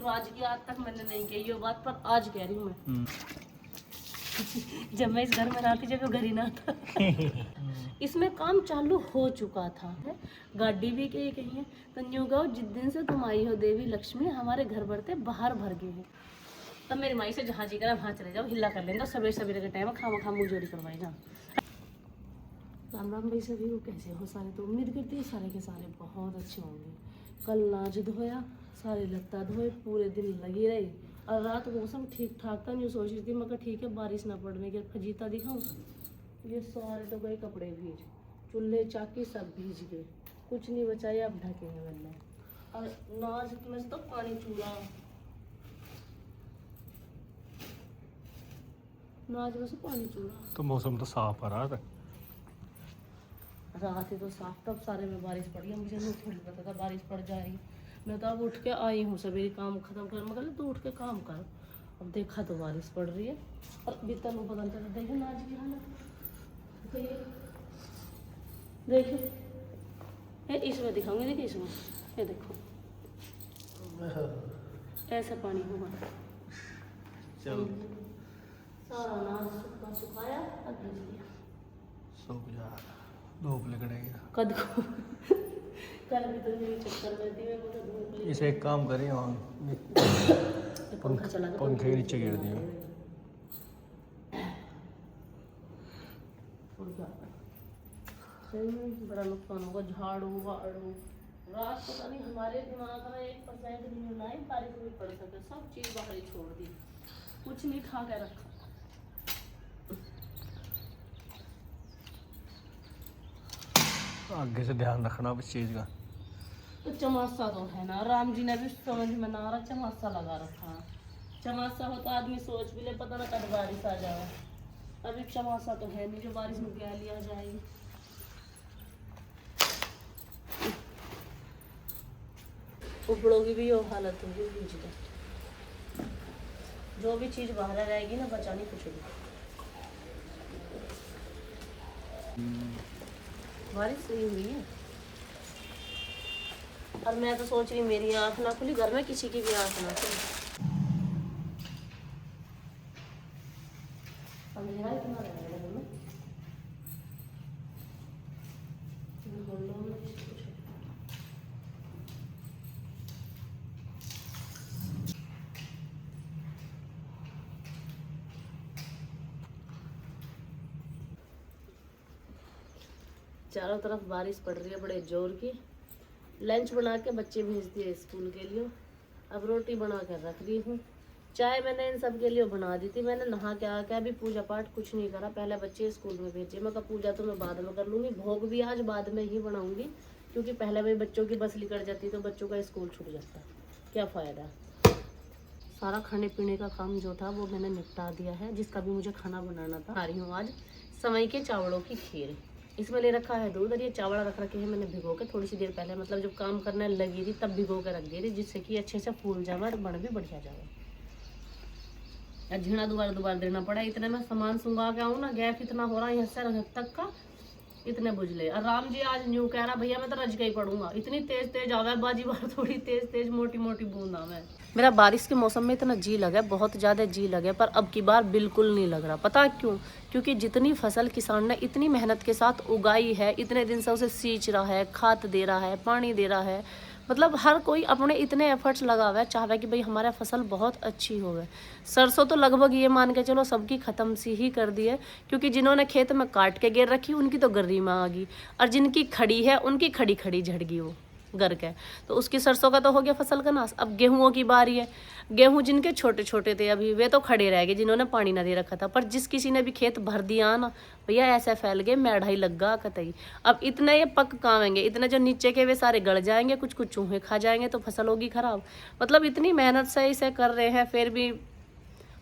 राज की आज तक मैंने नहीं कही ये बात, पर आज कह रही हूँ मैं। जब मैं इस घर में रहती जब घर ही ना था। इसमें काम चालू हो चुका था, गाड़ी भी कही है। तो न्यू गाँव जिस दिन से तुम आई हो देवी लक्ष्मी, हमारे घर बढ़ते बाहर भर गए हैं। तब मेरी माई से जहाँ जी करा वहाँ चले जाओ, हिला कर लेंगे सवेरे सवेरे के टाइम खामा खा मुँह जोड़ी करवाई ना। राम राम भाई सभी को कैसे हो सारे, तो उम्मीद करती है सारे के सारे बहुत अच्छे होंगे। कल नाच धोया, सारे लत्ता धोए, पूरे दिन लगी रही और रात मौसम ठीक ठाक था। नहीं सोच रही थी मगर ठीक है बारिश ना पड़ने के, फजीता दिखाऊँ। ये सारे तो गए कपड़े भीज, चूल्हे चाकी सब भीज गए, कुछ नहीं बचाया अब ढके हैं मैंने। और नाच में तो पानी चूड़ा, नाच में से पानी चूड़ा। तो मौसम तो साफ आ रहा था, रात ही तो साफ, तब सारे में बारिश पड़ गई। मुझे नहीं थोड़ी पता था बारिश पड़ जाएगी। मैं तो अब उठ के आई हूँ सवेरे काम खत्म कर, मगर तो उठ के काम कर। अब देखा तो बारिश पड़ रही है और बीतन को बदलते थे। देखो ना आज की हालत, देखिए ये इसमें दिखाऊंगी, देखिए इसमें ये देखो ऐसा पानी होगा। चल सारा नाच सुखाया और भेज दिया। सूख जा, धूप लगेगी कद को कल भी तो मेरी चक्कर में थी, मैं तो धूप में इसे एक काम करिए पंखा चला पंखे के नीचे गिर दिया। बड़ा नुकसान होगा, झाड़ू वाड़ू रात पता नहीं हमारे दिमाग में 1% नहीं होना है बारिश भी पड़ सके, सब चीज़ बाहर ही छोड़ दी, कुछ नहीं खा के रखा। आगे से ध्यान रखना इस चीज़ का। तो चमासा तो है ना, राम जी ने भी समझ में ना आ रहा, चमासा लगा रखा। चमासा हो तो आदमी सोच भी ले, पता ना कब बारिश आ जाए। अभी चमासा तो है नहीं जो बारिश में क्या लिया जाएगी। उपड़ों की भी ये हालत होगी बीच में, जो भी चीज़ बाहर रहेगी ना बचानी कुछ भी। बारिश सही हुई है और मैं तो सोच रही मेरी आँख ना खुली, घर में किसी की भी आँख ना खुली। अंधेरा इतना रहेगा घर में। चारों तरफ बारिश पड़ रही है बड़े जोर की। लंच बना के बच्चे भेज दिए स्कूल के लिए, अब रोटी बना कर रख दी हूँ। चाय मैंने इन सब के लिए बना दी थी। मैंने नहा के आके अभी पूजा पाठ कुछ नहीं करा, पहले बच्चे स्कूल में भेजे। मैं कहा पूजा तो मैं बाद में कर लूँगी, भोग भी आज बाद में ही बनाऊँगी, क्योंकि पहले भाई बच्चों की बस निकल जाती तो बच्चों का स्कूल छूट जाता, क्या फ़ायदा। सारा खाने पीने का काम जो था वो मैंने निपटा दिया है, जिसका भी मुझे खाना बनाना था। आ रही हूँ आज समय के चावलों की खीर। इसमें ले रखा है दूध और ये चावल रख रखे हैं मैंने भिगो के थोड़ी सी देर पहले, मतलब जब काम करने लगी थी तब भिगो के रख दी थी, जिससे कि अच्छे से फूल जाए और बन भी बढ़िया जाए। झीणा दोबारा देना पड़ा, इतने में सामान सुंगा के आऊँ ना, गैस इतना हो रहा है यहाँ से तक का, इतने बुझले। और राम जी आज न्यू कह रहा भैया मैं तो रज के ही पढ़ूंगा, इतनी तेज आवे बाजी बार, थोड़ी तेज मोटी बूंद आवे। मेरा बारिश के मौसम में इतना जी लगा, बहुत ज़्यादा जी लगे, पर अब की बार बिल्कुल नहीं लग रहा। पता क्यों? क्योंकि जितनी फसल किसान ने इतनी मेहनत के साथ उगाई है, इतने दिन से उसे सींच रहा है, खाद दे रहा है, पानी दे रहा है, मतलब हर कोई अपने इतने एफर्ट्स लगा हुआ है, चाहता है कि भाई हमारा फसल बहुत अच्छी हो गए। सरसों तो लगभग ये मान के चलो सबकी ख़त्म सी ही कर दी है, क्योंकि जिन्होंने खेत में काट के गिर रखी उनकी तो गर्री में आ गई, और जिनकी खड़ी है उनकी खड़ी झड़ गई वो घर के, तो उसकी सरसों का तो हो गया फसल का नाश। अब गेहूँों की बारी है। गेहूँ जिनके छोटे थे अभी वे तो खड़े रह गए, जिन्होंने पानी ना दे रखा था, पर जिस किसी ने भी खेत भर दिया ना भैया, ऐसे फैल गए मेढ़ाई लगा कतई। अब इतने ये पक कावेंगे, इतने जो नीचे के वे सारे गड़ जाएंगे, कुछ चूहे खा जाएंगे, तो फसल होगी खराब। मतलब इतनी मेहनत से इसे कर रहे हैं, फिर भी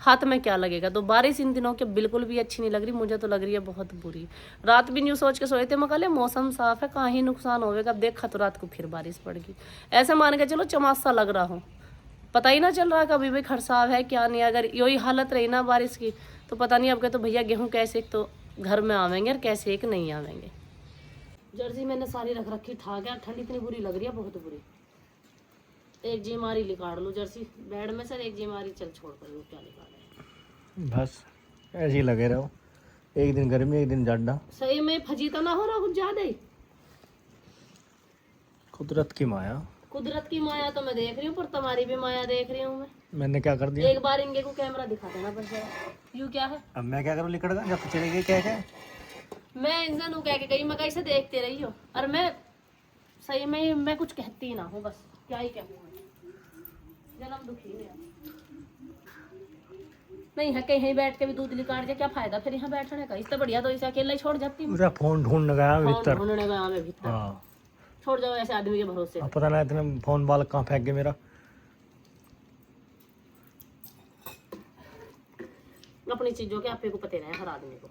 हाथ में क्या लगेगा। तो बारिश इन दिनों के बिल्कुल भी अच्छी नहीं लग रही, मुझे तो लग रही है बहुत बुरी। रात भी न्यू सोच के सोए थे, मैं कहा मौसम साफ है, कहाँ ही नुकसान होगा। अब देखा तो रात को फिर बारिश पड़ गई। ऐसे मान के चलो चमासा लग रहा हो, पता ही ना चल रहा कभी भी खरसाव है क्या नहीं। अगर यही हालत रही ना बारिश की तो पता नहीं अब के तो भैया गेहूँ कैसे एक तो घर में आवेंगे और कैसे एक नहीं आवेंगे। जर्सी मैंने सारी रख रखी था, क्या ठंड इतनी बुरी लग रही है, बहुत बुरी। एक जीमारी निकाल लो जर्सी बेड में से, एक जीमारी चल छोड़ कर लो, क्या निकाले। बस ऐसे ही लगे रहो, एक दिन गर्मी एक दिन जाड़ा। सही में फजी तो ना हो रहा कुछ ज्यादा ही। कुदरत की माया। कुदरत की माया तो मैं देख रही हूँ, पर तुम्हारी भी माया देख रही हूँ मैं। मैंने क्या कर दिया? एक बार इनके को कैमरा दिखा देना पर जरा, यू क्या है। अब मैं क्या करूँ लिकड़ का, जब चले गए क्या क्या। मैं इंसान हूँ कह के गई, मैं कैसे देखते रही हो, और मैं सही में मैं कुछ कहती ना हूँ, बस क्या ही कहूँ, जन्म दुखी नहीं है। कहीं बैठ के भी दूध निकाल जाए क्या फायदा फिर यहाँ बैठने का, इससे बढ़िया तो इसे अकेला ही छोड़ जाती हूँ। पूरा फोन ढूंढ गया भीतर। ढूंढने गया मैं भीतर। हाँ छोड़ जाओ ऐसे आदमी के भरोसे। अब पता ना इतने फोन बाल कहाँ फेंक गए मेरा। अपनी चीजों के आपे को पते रहे हर आदमी को।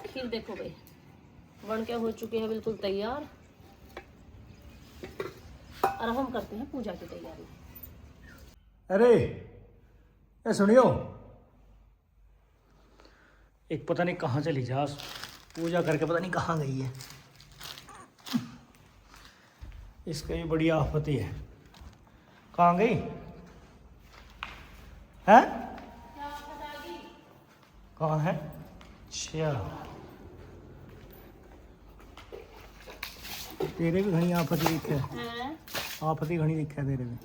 खीर देखो भाई बन के हो चुके हैं बिल्कुल तैयार, और अब हम करते हैं पूजा की तैयारी। अरे ये सुनियो, एक पता नहीं कहाँ चली जा, पूजा करके पता नहीं कहाँ गई है। इसका ये बड़ी आफती है। कहाँ गई है? कहाँ है? अच्छा तेरे भी घनी आफत दिखे, आफत ही घनी दिखे तेरे भी।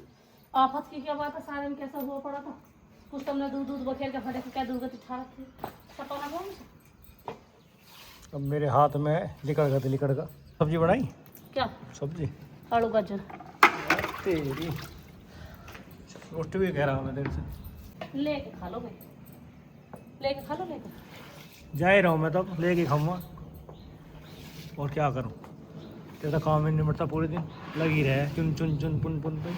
आफत की क्या बात है, सारे में कैसा हुआ पड़ा था कुछ, तुमने दूध दूध बखेर के फटे क्या दुर्गति उठा रखी सपना कौन सा। अब मेरे हाथ में लिकड़ गया, लिकड़ का। सब्जी बनाई क्या सब्जी? आलू गाजर। तेरी रोटी भी कह रहा हूँ मैं देर से। लेके खा लो भाई, लेके खा लो, लेके जा ही रहा हूँ मैं, तब लेके खाऊंगा और क्या करूँ। तेरा काम ही नहीं निपटता, पूरे दिन लगी रहे चुन चुन चुन पुन पुन पुन,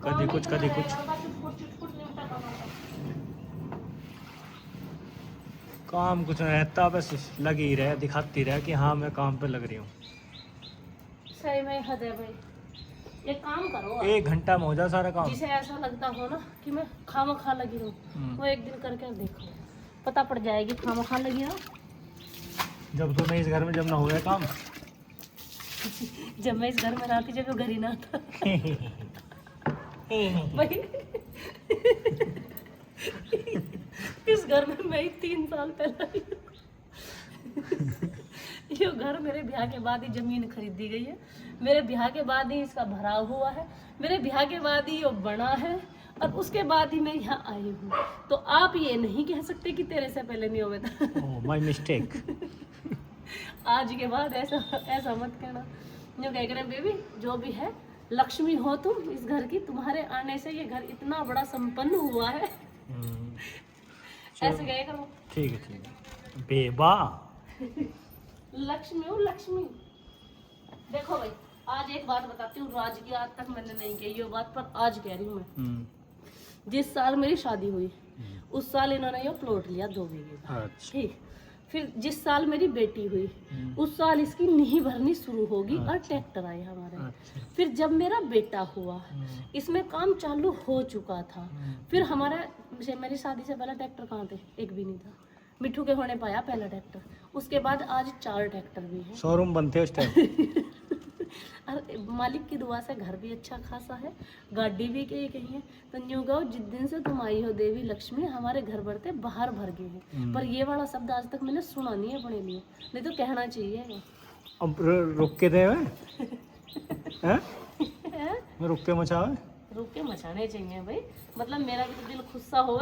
कभी कुछ कभी कुछ। काम कुछ नहीं रहता, बस लगी रहे, दिखाती रहे कि हाँ मैं काम पे लग रही हूँ। सही में हद है भाई, एक काम करो आप। 1 घंटा में हो जाए सारा काम। जिसे ऐसा लगता हो ना कि मैं खामा खा लगी रहूँ, वो एक दिन करके देखो पता पड़ जाएगी खामा खा लगी रहो। जब तो मैं इस घर में जब ना हुआ काम। जब मैं इस घर में रहती जब वो घर ही ना था भाई इस घर में मैं ही 3 साल पहले आई हूँ। ये घर मेरे ब्याह के बाद ही जमीन खरीदी गई है, मेरे ब्याह के बाद ही इसका भराव हुआ है, मेरे ब्याह के बाद ही ये बना है, और उसके बाद ही मैं यहाँ आई हूँ। तो आप ये नहीं कह सकते कि तेरे से पहले नहीं हुआ था। My mistake. आज के बाद ऐसा ऐसा मत कहना। जो कह रहे बेबी जो भी है लक्ष्मी हो तुम इस घर की, तुम्हारे आने से ये घर इतना बड़ा संपन्न हुआ है। ऐसे गए करो। ठीक है बेबा। लक्ष्मी हूँ लक्ष्मी। देखो भाई आज एक बात बताती हूँ, राज की आज तक मैंने नहीं कही ये बात, पर आज कह रही हूँ मैं। जिस साल मेरी शादी हुई उस साल इन्होंने ये प्लॉट लिया 2 बीघे का। अच्छा। ठीक, फिर जिस साल मेरी बेटी हुई उस साल इसकी नींह भरनी शुरू होगी और ट्रैक्टर आए हमारे। अच्छा। फिर जब मेरा बेटा हुआ इसमें काम चालू हो चुका था। फिर हमारा मेरी शादी से पहले ट्रैक्टर कहाँ थे, एक भी नहीं था। मिठू के होने पाया पहला ट्रैक्टर, उसके बाद आज 4 ट्रैक्टर भी है। शोरूम बनते हैं उस टाइम। अरे मालिक की दुआ से घर भी अच्छा खासा है, गाड़ी भी कहीं है। तो न्यू गाँव जिस दिन से तुम आई हो देवी लक्ष्मी, हमारे घर बढ़ते बाहर भर गए हैं। पर ये वाला शब्द आज तक मैंने सुना नहीं है अपने लिए, नहीं तो कहना चाहिए। अब रुक के दे हैं? मैं रुक के मचावे, रुक के मचाने चाहिए भाई, मतलब मेरा भी तो दिल खुस्सा हो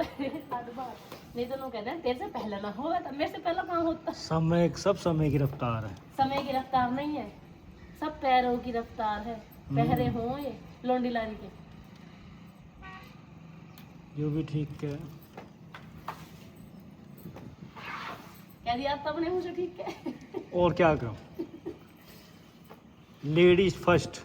नहीं तो लोग कहते हैं तेरे से पहले ना हो, मेरे से पहले कहाँ होता। समय सब समय की रफ्तार है। समय की रफ्तार नहीं है, सब पैरों की रफ्तार है। पहरे हो ये लोंडी लारी के, जो भी ठीक है। कह दिया तब नहीं मुझे ठीक है। और क्या करूं, लेडीज फर्स्ट।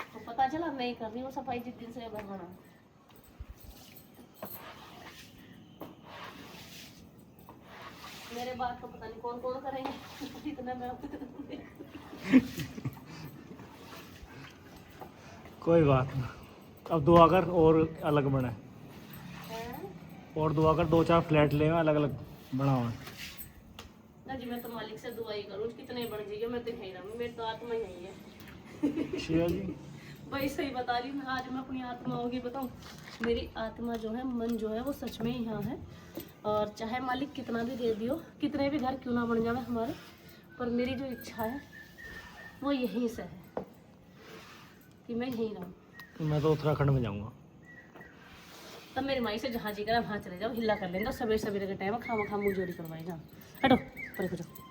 तो पता चला मैं कर रही हूँ सफाई जिस दिन से ये घर बना। मेरे बाद तो पता नहीं कौन कौन करेंगे इतना मैं कोई बात नहीं, अब दुआ कर और अलग बने, और दुआ कर 2-4 फ्लैट ले अलग अलग बनाओ। ना जी मैं तो मालिक से दुआ ही करूँ कितने बन जाइए, मैं तो यहीं रहूँ, मेरी तो आत्मा यही है। शिया जी वही सही बता रही मैं। आज मैं अपनी आत्माओं की बताऊँ, मेरी आत्मा जो है, मन जो है, वो सच में ही यहाँ है। और चाहे मालिक कितना भी दे दियो, कितने भी घर क्यों ना बन जावे हमारे, पर मेरी जो इच्छा है वो यहीं से है कि मैं यहीं रहूँ। मैं तो उत्तराखंड में जाऊंगा। तब मेरी माई से जहाँ जी करा वहाँ चले जाओ, हिला कर लेंगे। सवेरे सवेरे के टाइम खामा खाम मुझोरी करवाए। जाओ हटो, परे हो जाओ।